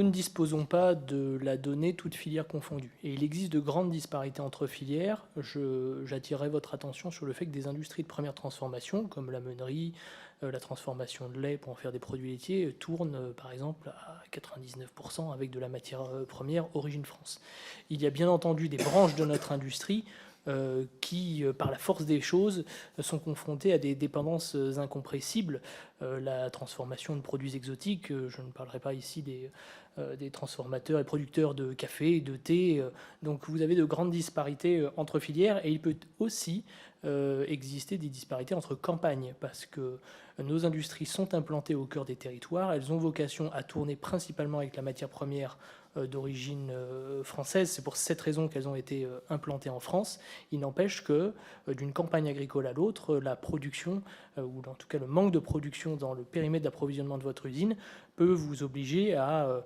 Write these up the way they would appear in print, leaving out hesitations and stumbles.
Nous ne disposons pas de la donnée toutes filières confondues. Et il existe de grandes disparités entre filières. J'attirerai votre attention sur le fait que des industries de première transformation, comme la meunerie, la transformation de lait pour en faire des produits laitiers, tournent par exemple à 99% avec de la matière première origine France. Il y a bien entendu des branches de notre industrie qui, par la force des choses, sont confrontés à des dépendances incompressibles. La transformation de produits exotiques, je ne parlerai pas ici des transformateurs et producteurs de café, de thé. Donc vous avez de grandes disparités entre filières et il peut aussi exister des disparités entre campagnes parce que nos industries sont implantées au cœur des territoires. Elles ont vocation à tourner principalement avec la matière première d'origine française. C'est pour cette raison qu'elles ont été implantées en France. Il n'empêche que d'une campagne agricole à l'autre, la production, ou en tout cas le manque de production dans le périmètre d'approvisionnement de votre usine, peut vous obliger à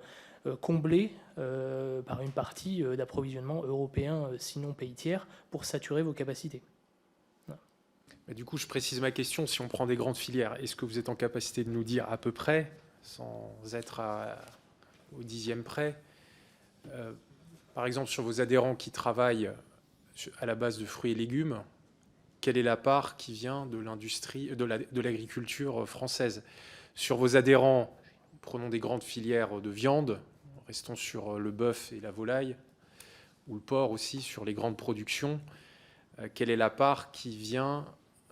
combler par une partie d'approvisionnement européen, sinon pays tiers, pour saturer vos capacités. Mais du coup, je précise ma question. Si on prend des grandes filières, est-ce que vous êtes en capacité de nous dire à peu près, sans être au dixième près, par exemple sur vos adhérents qui travaillent à la base de fruits et légumes, quelle est la part qui vient de l'industrie, de l'agriculture française? Sur vos adhérents, prenons des grandes filières de viande, restons sur le bœuf et la volaille, ou le porc aussi, sur les grandes productions, quelle est la part qui vient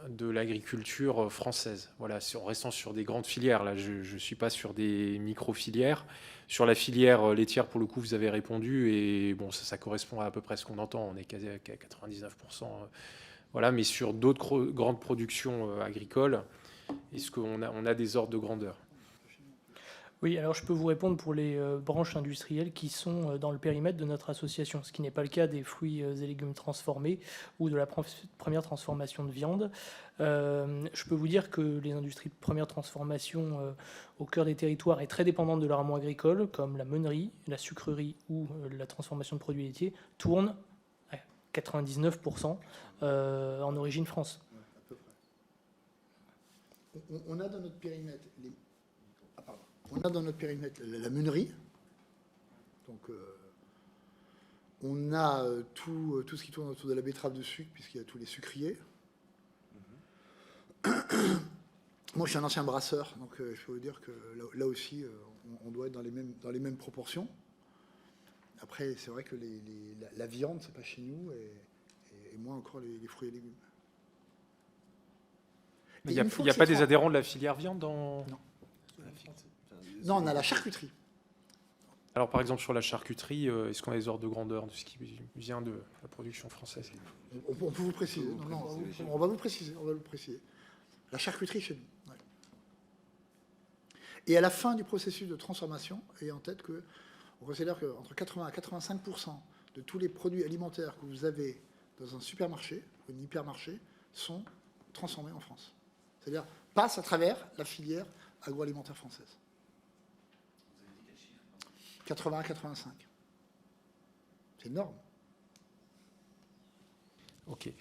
de l'agriculture française? Voilà, en restant sur des grandes filières, là je ne suis pas sur des micro-filières. Sur la filière laitière, pour le coup, vous avez répondu, et bon, ça correspond à peu près à ce qu'on entend, on est quasi à 99%. Voilà, mais sur d'autres grandes productions agricoles, est-ce qu'on a des ordres de grandeur? Oui, alors je peux vous répondre pour les branches industrielles qui sont dans le périmètre de notre association, ce qui n'est pas le cas des fruits et légumes transformés ou de la première transformation de viande. Je peux vous dire que les industries de première transformation au cœur des territoires est très dépendante de leur amont agricole, comme la meunerie, la sucrerie ou la transformation de produits laitiers, tournent à 99% en origine France. On a dans notre périmètre on a dans notre périmètre la meunerie. Donc, on a tout ce qui tourne autour de la betterave de sucre, puisqu'il y a tous les sucriers. Moi, je suis un ancien brasseur, donc je peux vous dire que là aussi, on doit être dans les mêmes proportions. Après, c'est vrai que la viande, c'est pas chez nous, et moins encore les fruits et légumes. Il n'y a pas des adhérents de la filière viande dans... Non. Non, on a la charcuterie. Alors, par exemple, sur la charcuterie, est-ce qu'on a des ordres de grandeur de ce qui vient de la production française? On peut vous préciser. Non, on va vous préciser. On va vous préciser. La charcuterie chez nous. Ouais. Et à la fin du processus de transformation, ayez en tête qu'on considère qu'entre 80 à 85% de tous les produits alimentaires que vous avez dans un supermarché ou un hypermarché sont transformés en France. C'est-à-dire passent à travers la filière agroalimentaire française. 80 à 85. C'est énorme. Ok.